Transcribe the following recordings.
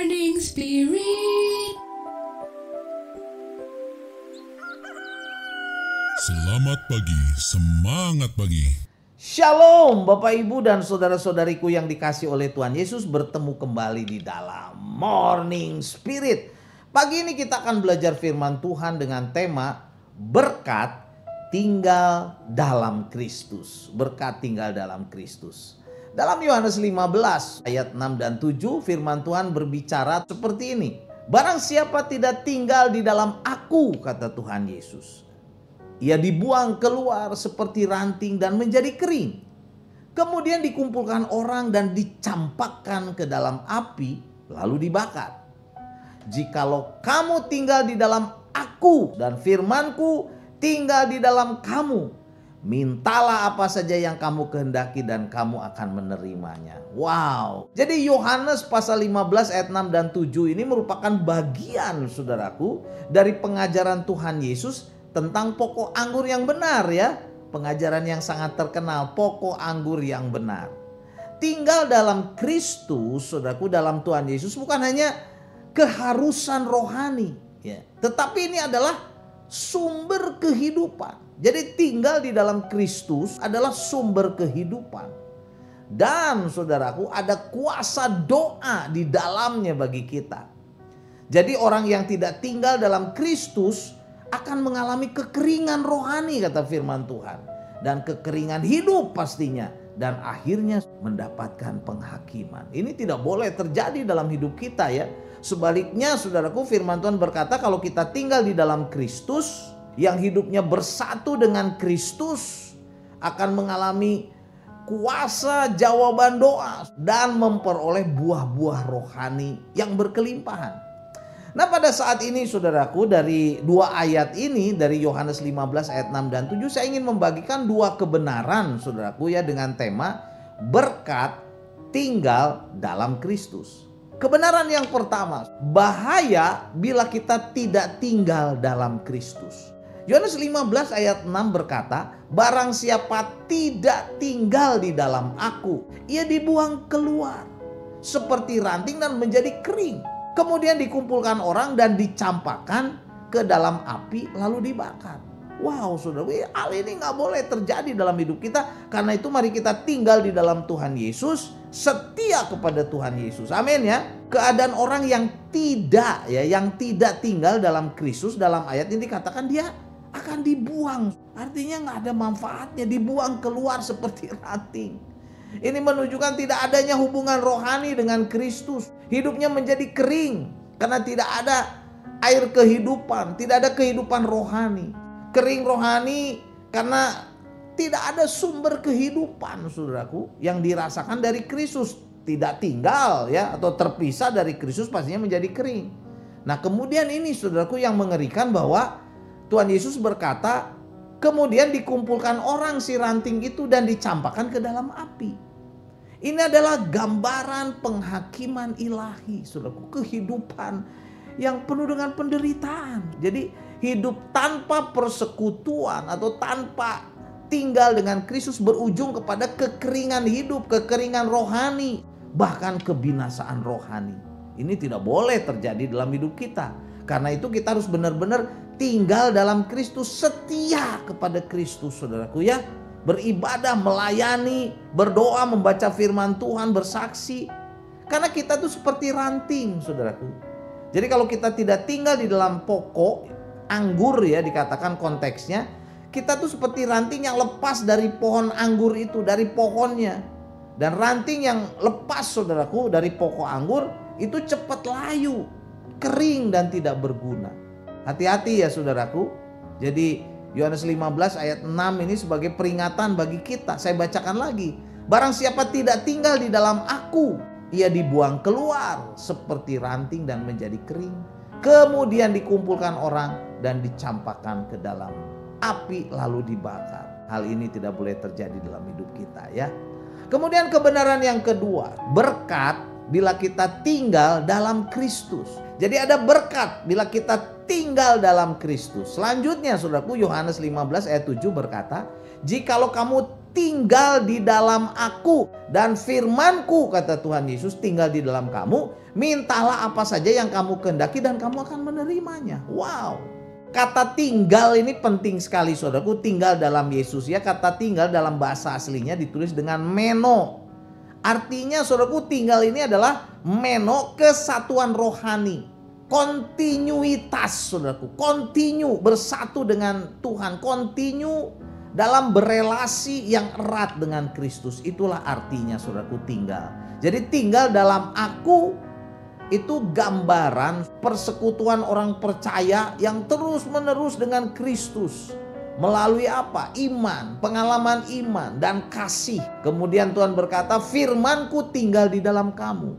Morning Spirit. Selamat pagi, semangat pagi. Shalom Bapak Ibu dan saudara-saudariku yang dikasih oleh Tuhan Yesus, bertemu kembali di dalam Morning Spirit. Pagi ini kita akan belajar firman Tuhan dengan tema berkat tinggal dalam Kristus. Berkat tinggal dalam Kristus. Dalam Yohanes 15 ayat 6 dan 7 firman Tuhan berbicara seperti ini. Barang siapa tidak tinggal di dalam aku, kata Tuhan Yesus, ia dibuang keluar seperti ranting dan menjadi kering. Kemudian dikumpulkan orang dan dicampakkan ke dalam api lalu dibakar. Jikalau kamu tinggal di dalam aku dan firmanku tinggal di dalam kamu, mintalah apa saja yang kamu kehendaki dan kamu akan menerimanya. Wow. Jadi Yohanes pasal 15 ayat 6 dan 7 ini merupakan bagian, saudaraku, dari pengajaran Tuhan Yesus tentang pokok anggur yang benar, ya. Pengajaran yang sangat terkenal, pokok anggur yang benar. Tinggal dalam Kristus, saudaraku, dalam Tuhan Yesus bukan hanya keharusan rohani, ya, tetapi ini adalah sumber kehidupan. Jadi tinggal di dalam Kristus adalah sumber kehidupan. Dan saudaraku, ada kuasa doa di dalamnya bagi kita. Jadi orang yang tidak tinggal dalam Kristus akan mengalami kekeringan rohani, kata firman Tuhan. Dan kekeringan hidup pastinya. Dan akhirnya mendapatkan penghakiman. Ini tidak boleh terjadi dalam hidup kita, ya. Sebaliknya saudaraku, firman Tuhan berkata kalau kita tinggal di dalam Kristus, yang hidupnya bersatu dengan Kristus, akan mengalami kuasa jawaban doa dan memperoleh buah-buah rohani yang berkelimpahan. Nah, pada saat ini saudaraku, dari dua ayat ini, dari Yohanes 15 ayat 6 dan 7, saya ingin membagikan dua kebenaran saudaraku, ya, dengan tema berkat tinggal dalam Kristus. Kebenaran yang pertama, bahaya bila kita tidak tinggal dalam Kristus. Yohanes 15 ayat 6 berkata, barang siapa tidak tinggal di dalam aku, ia dibuang keluar seperti ranting dan menjadi kering. Kemudian dikumpulkan orang dan dicampakkan ke dalam api lalu dibakar. Wow, saudara, hal ini gak boleh terjadi dalam hidup kita. Karena itu mari kita tinggal di dalam Tuhan Yesus, setia kepada Tuhan Yesus. Amin, ya. Keadaan orang yang tidak, ya, yang tidak tinggal dalam Kristus, dalam ayat ini dikatakan dia akan dibuang. Artinya gak ada manfaatnya, dibuang keluar seperti ranting. Ini menunjukkan tidak adanya hubungan rohani dengan Kristus. Hidupnya menjadi kering karena tidak ada air kehidupan, tidak ada kehidupan rohani. Kering rohani karena tidak ada sumber kehidupan, saudaraku, yang dirasakan dari Kristus. Tidak tinggal, ya, atau terpisah dari Kristus pastinya menjadi kering. Nah, kemudian ini saudaraku yang mengerikan bahwa Tuhan Yesus berkata, kemudian dikumpulkan orang si ranting itu dan dicampakkan ke dalam api. Ini adalah gambaran penghakiman ilahi, saudaraku, kehidupan yang penuh dengan penderitaan. Jadi hidup tanpa persekutuan atau tanpa tinggal dengan Kristus berujung kepada kekeringan hidup, kekeringan rohani, bahkan kebinasaan rohani. Ini tidak boleh terjadi dalam hidup kita. Karena itu kita harus benar-benar tinggal dalam Kristus, setia kepada Kristus, saudaraku, ya. Beribadah, melayani, berdoa, membaca firman Tuhan, bersaksi. Karena kita tuh seperti ranting, saudaraku. Jadi kalau kita tidak tinggal di dalam pokok anggur, ya, dikatakan konteksnya, kita tuh seperti ranting yang lepas dari pohon anggur itu, dari pohonnya. Dan ranting yang lepas, saudaraku, dari pokok anggur itu cepat layu, kering dan tidak berguna. Hati-hati, ya, saudaraku. Jadi Yohanes 15 ayat 6 ini sebagai peringatan bagi kita. Saya bacakan lagi. Barang siapa tidak tinggal di dalam aku, ia dibuang keluar seperti ranting dan menjadi kering. Kemudian dikumpulkan orang dan dicampakkan ke dalam api lalu dibakar. Hal ini tidak boleh terjadi dalam hidup kita, ya. Kemudian kebenaran yang kedua, berkat bila kita tinggal dalam Kristus. Jadi ada berkat bila kita tinggal dalam Kristus. Selanjutnya, saudaraku, Yohanes 15 ayat 7 berkata, jikalau kamu tinggal di dalam aku dan firmanku, kata Tuhan Yesus, tinggal di dalam kamu, mintalah apa saja yang kamu kehendaki dan kamu akan menerimanya. Wow. Kata tinggal ini penting sekali saudaraku, tinggal dalam Yesus ya. Kata tinggal dalam bahasa aslinya ditulis dengan meno. Artinya saudaraku, tinggal ini adalah meno, kesatuan rohani. Kontinuitas saudaraku, kontinu bersatu dengan Tuhan, kontinu dalam berelasi yang erat dengan Kristus. Itulah artinya saudaraku tinggal. Jadi tinggal dalam aku itu gambaran persekutuan orang percaya yang terus menerus dengan Kristus. Melalui apa? Iman, pengalaman iman dan kasih. Kemudian Tuhan berkata, firmanku tinggal di dalam kamu.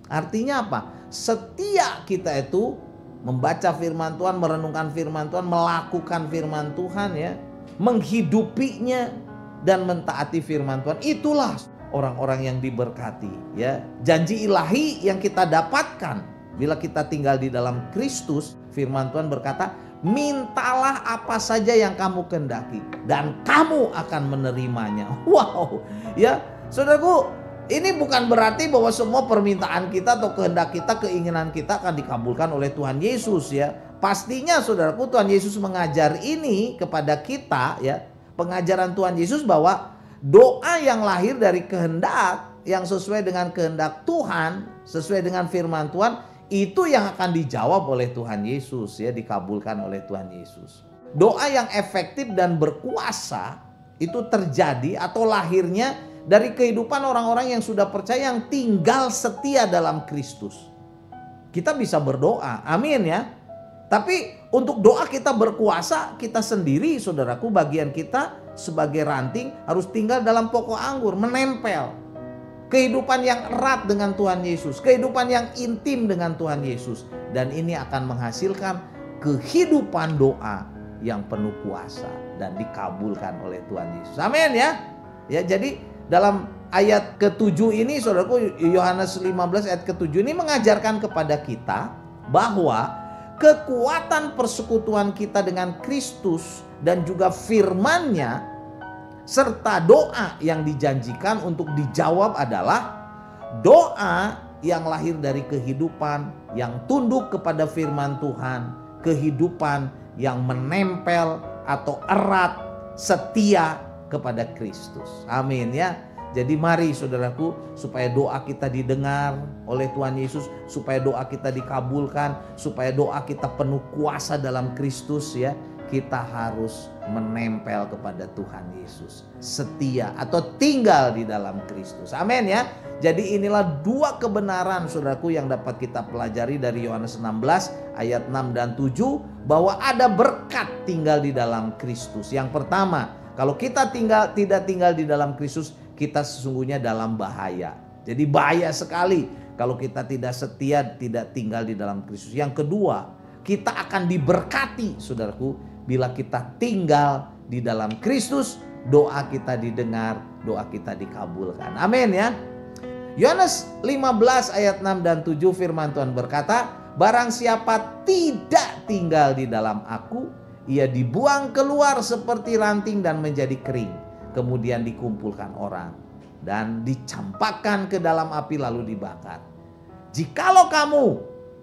Artinya apa? Setiap kita itu membaca firman Tuhan, merenungkan firman Tuhan, melakukan firman Tuhan ya, menghidupinya dan mentaati firman Tuhan, itulah orang-orang yang diberkati ya. Janji ilahi yang kita dapatkan bila kita tinggal di dalam Kristus. Firman Tuhan berkata, mintalah apa saja yang kamu kehendaki dan kamu akan menerimanya. Wow ya saudaraku, ini bukan berarti bahwa semua permintaan kita atau kehendak kita, keinginan kita akan dikabulkan oleh Tuhan Yesus ya. Pastinya saudaraku, Tuhan Yesus mengajar ini kepada kita ya. Pengajaran Tuhan Yesus bahwa doa yang lahir dari kehendak yang sesuai dengan kehendak Tuhan, sesuai dengan firman Tuhan, itu yang akan dijawab oleh Tuhan Yesus ya, dikabulkan oleh Tuhan Yesus. Doa yang efektif dan berkuasa itu terjadi atau lahirnya dari kehidupan orang-orang yang sudah percaya, yang tinggal setia dalam Kristus. Kita bisa berdoa, amin ya. Tapi untuk doa kita berkuasa, kita sendiri saudaraku, bagian kita sebagai ranting harus tinggal dalam pokok anggur, menempel. Kehidupan yang erat dengan Tuhan Yesus, kehidupan yang intim dengan Tuhan Yesus. Dan ini akan menghasilkan kehidupan doa yang penuh kuasa dan dikabulkan oleh Tuhan Yesus. Amin ya. Ya, jadi dalam ayat ke-7 ini saudaraku, Yohanes 15 ayat ke-7 ini mengajarkan kepada kita bahwa kekuatan persekutuan kita dengan Kristus dan juga firman-Nya serta doa yang dijanjikan untuk dijawab adalah doa yang lahir dari kehidupan yang tunduk kepada firman Tuhan, kehidupan yang menempel atau erat setia kepada Kristus. Amin ya. Jadi mari saudaraku, supaya doa kita didengar oleh Tuhan Yesus, supaya doa kita dikabulkan, supaya doa kita penuh kuasa dalam Kristus ya, kita harus menempel kepada Tuhan Yesus, setia atau tinggal di dalam Kristus. Amin ya. Jadi inilah dua kebenaran saudaraku yang dapat kita pelajari dari Yohanes 16 ayat 6 dan 7, bahwa ada berkat tinggal di dalam Kristus. Yang pertama, kalau kita tidak tinggal di dalam Kristus, kita sesungguhnya dalam bahaya. Jadi bahaya sekali kalau kita tidak setia, tidak tinggal di dalam Kristus. Yang kedua, kita akan diberkati saudaraku bila kita tinggal di dalam Kristus. Doa kita didengar, doa kita dikabulkan. Amin ya. Yohanes 15 ayat 6 dan 7 firman Tuhan berkata, barang siapa tidak tinggal di dalam aku, ia dibuang keluar seperti ranting dan menjadi kering. Kemudian dikumpulkan orang dan dicampakkan ke dalam api lalu dibakar. Jikalau kamu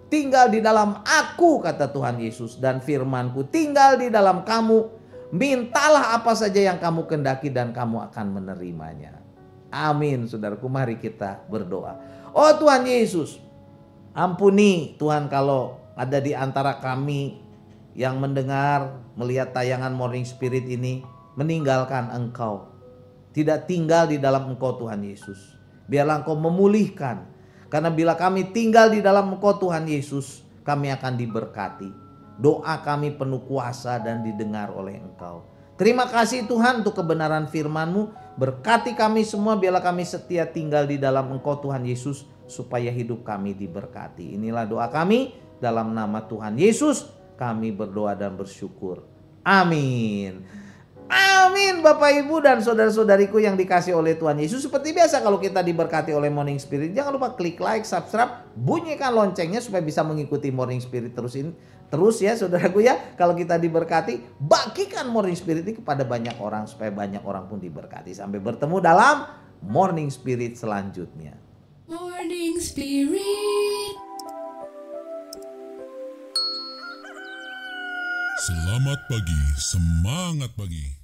tinggal di dalam aku, kata Tuhan Yesus, dan firmanku tinggal di dalam kamu, mintalah apa saja yang kamu kehendaki dan kamu akan menerimanya. Amin saudaraku, mari kita berdoa. Oh Tuhan Yesus, ampuni Tuhan kalau ada di antara kami yang mendengar, melihat tayangan Morning Spirit ini, meninggalkan Engkau, tidak tinggal di dalam Engkau Tuhan Yesus. Biarlah Engkau memulihkan, karena bila kami tinggal di dalam Engkau Tuhan Yesus, kami akan diberkati. Doa kami penuh kuasa dan didengar oleh Engkau. Terima kasih Tuhan untuk kebenaran firman-Mu. Berkati kami semua, biarlah kami setia tinggal di dalam Engkau Tuhan Yesus, supaya hidup kami diberkati. Inilah doa kami, dalam nama Tuhan Yesus kami berdoa dan bersyukur. Amin. Amin. Amin Bapak Ibu dan saudara-saudariku yang dikasih oleh Tuhan Yesus. Seperti biasa kalau kita diberkati oleh Morning Spirit, jangan lupa klik like, subscribe, bunyikan loncengnya supaya bisa mengikuti Morning Spirit terus ya saudaraku ya. Kalau kita diberkati, bagikan Morning Spirit ini kepada banyak orang supaya banyak orang pun diberkati. Sampai bertemu dalam Morning Spirit selanjutnya. Morning Spirit. Selamat pagi, semangat pagi.